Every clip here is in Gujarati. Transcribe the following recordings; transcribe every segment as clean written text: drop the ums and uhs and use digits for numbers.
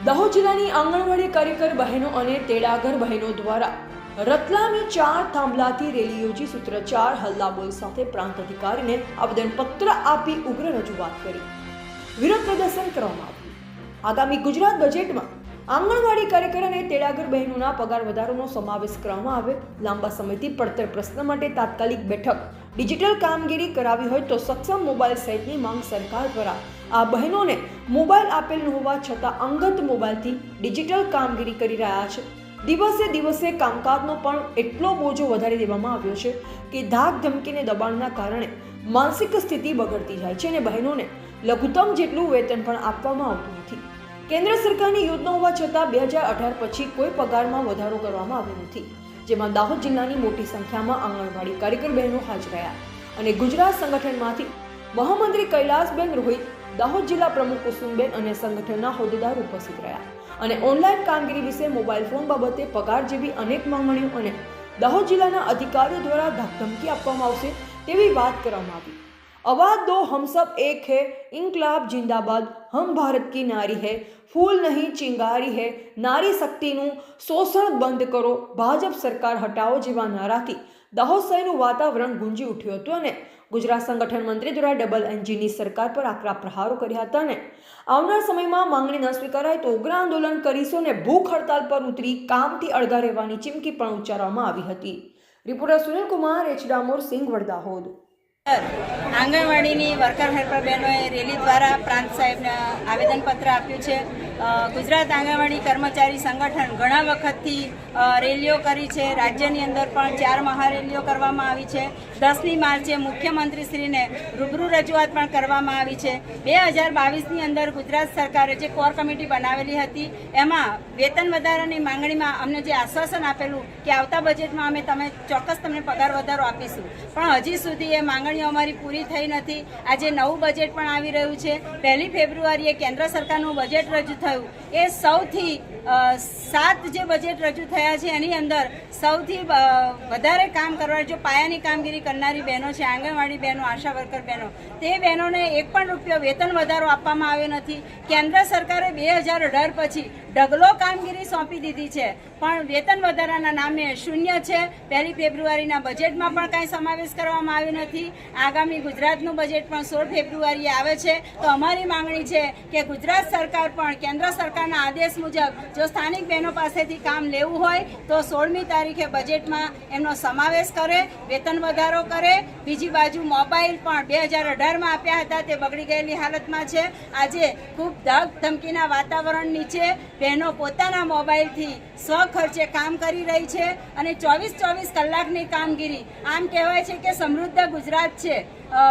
દાહોદ જિલ્લાની આંગણવાડી કાર્યકર બહેનો અને તેડાગર બહેનો દ્વારા રતલામી 4 થાંભલાથી રેલી યોજી સૂત્રોચ્ચાર હલ્લાબોલ સાથે પ્રાંત અધિકારીને આવેદનપત્ર આપી ઉગ્ર રજૂઆત કરી વિરોધ પ્રદર્શન કરવામાં આવ્યું। આગામી ગુજરાત બજેટમાં આંગણવાડી કાર્યકર અને તેડાગર બહેનોના પગાર વધારાનો સમાવેશ કરવામાં આવે। લાંબા સમયથી પડતર પ્રશ્ન માટે તાત્કાલિક બેઠક ડિજિટલ કામગીરી કરાવી હોય તો સક્ષમ મોબાઈલ સેટની માંગ સરકાર દ્વારા આ બહેનોને મોબાઈલ આપેલ ન હોવા છતાં અંગત મોબાઈલથી ડિજિટલ કામગીરી કરી રહ્યા છે। દિવસે દિવસે કામકાજનો પણ એટલો બોજો વધારી દેવામાં આવ્યો છે કે ધાક ધમકીને દબાણના કારણે માનસિક સ્થિતિ બગડતી જાય છે અને બહેનોને લઘુત્તમ જેટલું વેતન પણ આપવામાં આવતું નથી। કેન્દ્ર સરકારની યોજના હોવા છતાં 2018 પછી કોઈ પગારમાં વધારો કરવામાં આવ્યો નથી, જેમાં દાહોદ જિલ્લાની મોટી સંખ્યામાં આંગણવાડી કાર્યકર બહેનો હાજર રહ્યા અને ગુજરાત સંગઠનમાંથી મહામંત્રી કૈલાસબેન રોહિત, દાહોદ જિલ્લા પ્રમુખ કુસુમબેન અને સંગઠનના હોદ્દેદાર ઉપસ્થિત રહ્યા અને ઓનલાઈન કામગીરી વિશે, મોબાઈલ ફોન બાબતે, પગાર જેવી અનેક માંગણીઓ અને દાહોદ જિલ્લાના અધિકારીઓ દ્વારા ધમકી આપવામાં આવશે તેવી વાત કરવામાં આવી। आवाज दो, हम सब एक है, इंकलाब जिंदाबाद, हम भारत की नारी है, फूल नहीं चिंगारी है, नारी शक्तिનું શોષણ બંધ કરો, ભાજપ સરકાર હટાવો જેવા નારાથી દાહોદ શહેરનું વાતાવરણ ગુંજી ઉઠ્યું હતું અને ગુજરાત સંગઠન મંત્રી દ્વારા ડબલ એન્જિનની સરકાર પર આકરા પ્રહારો કર્યા હતા અને આવનાર સમયમાં માંગણી ન સ્વીકારાય તો ઉગ્ર આંદોલન કરીશું અને ભૂખ હડતાલ પર ઉતરી કામથી અળગા રહેવાની ચીમકી પણ ઉચ્ચારવામાં આવી હતી। Reporter Sunil Kumar, H Damor, Singvad, Dahod. આંગણવાડીની વર્કર હેલ્પર બહેનોએ રેલી દ્વારા પ્રાંત સાહેબને આવેદનપત્ર આપ્યું છે। ગુજરાત આંગણવાડી કર્મચારી સંગઠન ઘણા વખતથી રેલીઓ કરી છે। રાજ્યની અંદર પણ 4 મહારેલીઓ કરવામાં આવી છે। 10મી માર્ચે મુખ્યમંત્રીશ્રીને રૂબરૂ રજૂઆત પણ કરવામાં આવી છે। 2022ની અંદર ગુજરાત સરકારે જે કોર કમિટી બનાવેલી હતી એમાં વેતન વધારાની માંગણીમાં અમને જે આશ્વાસન આપેલું કે આવતા બજેટમાં અમે ચોક્કસ તમને પગાર વધારો આપીશું, પણ હજી સુધી એ માંગણીઓ અમારી પૂરી થઈ નથી। આજે નવું બજેટ પણ આવી રહ્યું છે। 1 ફેબ્રુઆરીએ કેન્દ્ર સરકારનું બજેટ રજૂ થયું। એ સૌથી 7 જે બજેટ રજૂ થયા છે એની અંદર સૌથી વધારે કામ કરવા જો પાયાની કામગીરી કરનારી બહેનો છે, આંગણવાડી બહેનો, આશા વર્કર બહેનો, તે બહેનોને 1 પણ રૂપિયો વેતન વધારો આપવામાં આવ્યો નથી। કેન્દ્ર સરકારે 2018 પછી ઢગલો કામગીરી સોંપી દીધી છે, પણ વેતન વધારાના નામે શૂન્ય છે। 1 ફેબ્રુઆરીના બજેટમાં પણ કાંઈ સમાવેશ કરવામાં આવ્યો નથી। આગામી ગુજરાતનું બજેટ પણ 16 ફેબ્રુઆરીએ આવે છે। તો અમારી માંગણી છે કે ગુજરાત સરકાર પણ કેન્દ્ર સરકારના આદેશ મુજબ જો સ્થાનિક બહેનો પાસેથી કામ લેવું હોય તો 16મી તારીખે બજેટમાં એમનો સમાવેશ કરે, વેતન વધારો કરે। બીજી બાજુ મોબાઈલ પણ 2018માં આપ્યા હતા, તે બગડી ગયેલી હાલતમાં છે। આજે ખૂબ ધક ધમકીના વાતાવરણ નીચે બહેનો પોતાના મોબાઈલથી સ્વખર્ચે કામ કરી રહી છે અને 24 કલાકની કામગીરી। આમ કહેવાય છે કે સમૃદ્ધ ગુજરાત છે,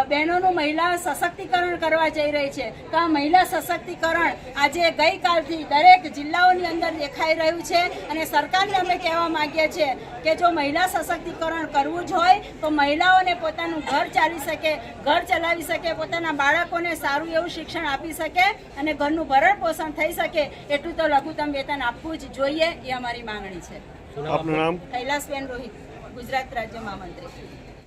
બહેનોનું મહિલા સશક્તિકરણ કરવા જઈ રહી છે। તો આ મહિલા સશક્તિકરણ આજે ગઈકાલથી દરેક જિલ્લાઓની અંદર દેખાઈ રહ્યું છે અને સરકારને અમે કહેવા માંગીએ છીએ કે જો મહિલા સશક્તિકરણ કરવું જ હોય તો મહિલાઓને પોતાનું ઘર ચાલી શકે, ઘર ચલાવી શકે, પોતાના બાળકોને સારું એવું શિક્ષણ આપી શકે અને ઘરનું ભરણ પોષણ થઈ શકે એટલું તો લઘુત્તમ વેતન આપવું જ જોઈએ, એ અમારી માંગણી છે। આપનું નામ? કૈલાસબેન રોહિત, ગુજરાત રાજ્ય મહામંત્રી।